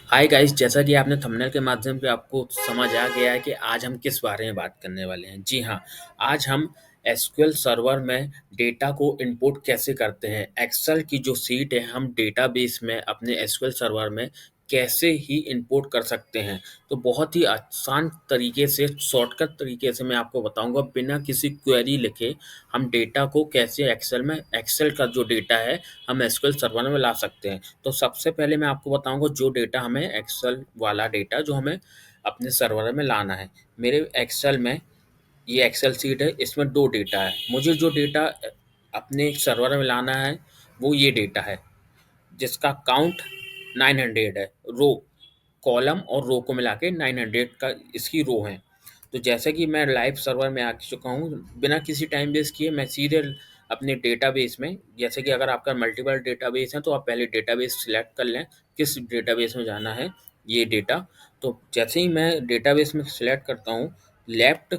Hi guys, जैसा कि आपने थंबनेल के माध्यम से आपको समझ आ गया है कि आज हम किस बारे में बात करने वाले हैं। जी हाँ, आज हम एसक्यूएल सर्वर में डेटा को इंपोर्ट कैसे करते हैं। एक्सेल की जो सीट है हम डेटाबेस में अपने एसक्यूएल सर्वर में कैसे ही इंपोर्ट कर सकते हैं। तो बहुत ही आसान तरीके से, शॉर्टकट तरीके से मैं आपको बताऊंगा, बिना किसी क्वेरी लिखे हम डेटा को कैसे एक्सेल में, एक्सेल का जो डेटा है हम एसक्यूएल सर्वर में ला सकते हैं। तो सबसे पहले मैं आपको बताऊंगा जो डेटा हमें, एक्सेल वाला डेटा जो हमें अपने सर्वर में लाना है। मेरे एक्सेल में ये एक्सेल सीट है, इसमें दो डेटा है। मुझे जो डेटा अपने सर्वर में लाना है वो ये डेटा है, जिसका काउंट 900 है। रो, कॉलम और रो को मिला के 900 का इसकी रो है। तो जैसे कि मैं लाइव सर्वर में आ चुका हूँ, बिना किसी टाइम वेस्ट किए मैं सीधे अपने डेटाबेस में, जैसे कि अगर आपका मल्टीपल डेटाबेस है तो आप पहले डेटाबेस सिलेक्ट कर लें किस डेटाबेस में जाना है ये डेटा। तो जैसे ही मैं डेटाबेस में सिलेक्ट करता हूँ, लेफ्ट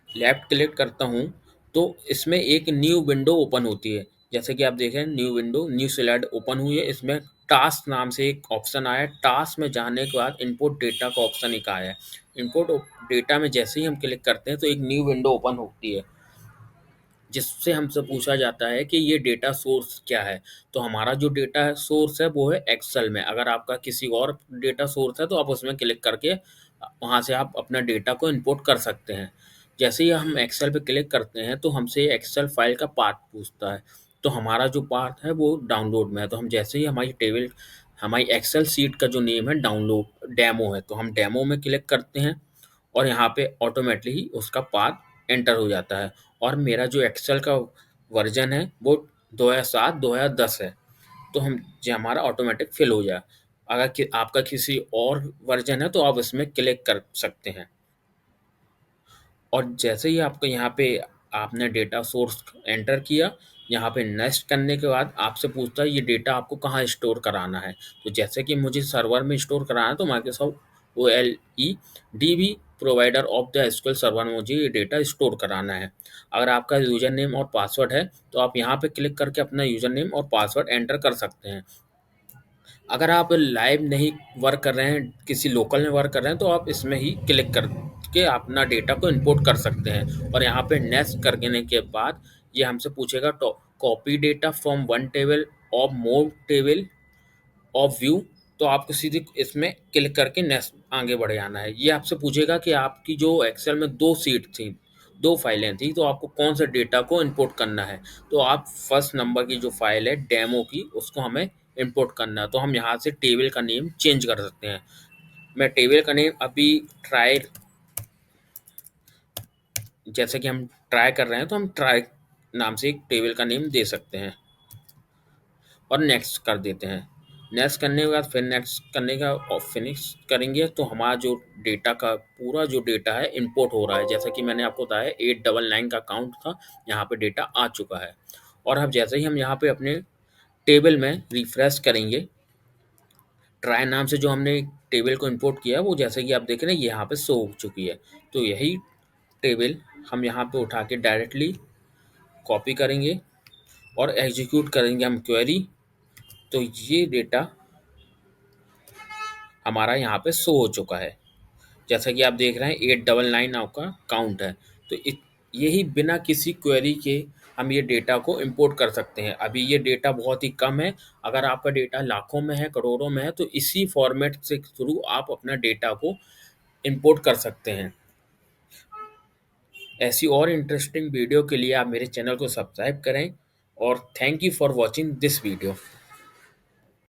लेफ्ट क्लिक करता हूँ, तो इसमें एक न्यू विंडो ओपन होती है। जैसे कि आप देखें, new window, new slide open हुई है। इसमें टास्क नाम से एक ऑप्शन आया है। टास्क में जाने के बाद इनपुट डेटा का ऑप्शन एक आया है। इनपुट डेटा में जैसे ही हम क्लिक करते हैं तो एक न्यू विंडो ओपन होती है, जिससे हमसे पूछा जाता है कि ये डेटा सोर्स क्या है। तो हमारा जो डेटा सोर्स है वो है एक्सेल में। अगर आपका किसी और डेटा सोर्स है तो आप उसमें क्लिक करके वहाँ से आप अपना डेटा को इंपोर्ट कर सकते हैं। जैसे ही हम एक्सेल पे क्लिक करते हैं तो हमसे एक्सेल फाइल का पाथ पूछता है। तो हमारा जो पाथ है वो डाउनलोड में है। तो हम जैसे ही हमारी एक्सेल सीट का जो नेम है डाउनलोड डेमो है, तो हम डेमो में क्लिक करते हैं और यहाँ पे ऑटोमेटिकली ही उसका पाथ एंटर हो जाता है। और मेरा जो एक्सेल का वर्जन है वो 2007 2010 है। तो हम जो हमारा ऑटोमेटिक फिल हो जाए। अगर आपका किसी और वर्जन है तो आप इसमें क्लिक कर सकते हैं। और जैसे ही आपको यहाँ पे आपने डेटा सोर्स एंटर किया, यहाँ पे नेक्स्ट करने के बाद आपसे पूछता है ये डेटा आपको कहाँ स्टोर कराना है। तो जैसे कि मुझे सर्वर में स्टोर कराना है तो Microsoft O L E D B provider of the SQL server में मुझे ये डेटा स्टोर कराना है। अगर आपका यूज़र नेम और पासवर्ड है तो आप यहाँ पे क्लिक करके अपना यूज़र नेम और पासवर्ड एंटर कर सकते हैं। अगर आप लाइव नहीं वर्क कर रहे हैं, किसी लोकल में वर्क कर रहे हैं, तो आप इसमें ही क्लिक करके अपना डेटा को इंपोर्ट कर सकते हैं। और यहाँ पे नेक्स्ट करने के बाद ये हमसे पूछेगा तो copy data from one table और मोर टेबल ऑफ व्यू। तो आपको सीधे इसमें क्लिक करके नेक्स्ट आगे बढ़ जाना है। ये आपसे पूछेगा कि आपकी जो एक्सेल में दो सीट थी, दो फाइलें थी, तो आपको कौन सा डेटा को इंपोर्ट करना है। तो आप फर्स्ट नंबर की जो फाइल है डेमो की, उसको हमें इंपोर्ट करना है। तो हम यहाँ से टेबल का नेम चेंज कर सकते हैं। मैं टेबल का नेम अभी ट्राई, जैसे कि हम ट्राई कर रहे हैं तो हम ट्राई नाम से एक टेबल का नेम दे सकते हैं और नेक्स्ट कर देते हैं। नेक्स्ट करने के बाद फिर नेक्स्ट करने का और फिनिश करेंगे तो हमारा जो डेटा का पूरा जो डेटा है इंपोर्ट हो रहा है। जैसा कि मैंने आपको बताया 899 का अकाउंट था, यहाँ पे डेटा आ चुका है। और अब जैसे ही हम यहाँ पे अपने टेबल में रिफ्रेश करेंगे, ट्राई नाम से जो हमने टेबल को इंपोर्ट किया है वो, जैसे कि आप देख रहे हैं, ये यहाँ पे शो हो चुकी है। तो यही टेबल हम यहाँ पे उठा के डायरेक्टली कॉपी करेंगे और एग्जीक्यूट करेंगे हम क्वेरी। तो ये डेटा हमारा यहाँ पे शो हो चुका है। जैसा कि आप देख रहे हैं 899 आपका काउंट है। तो यही बिना किसी क्वेरी के हम ये डेटा को इंपोर्ट कर सकते हैं। अभी ये डेटा बहुत ही कम है। अगर आपका डेटा लाखों में है, करोड़ों में है, तो इसी फॉर्मेट से थ्रू आप अपना डेटा को इंपोर्ट कर सकते हैं। ऐसी और इंटरेस्टिंग वीडियो के लिए आप मेरे चैनल को सब्सक्राइब करें। और thank you for watching this video.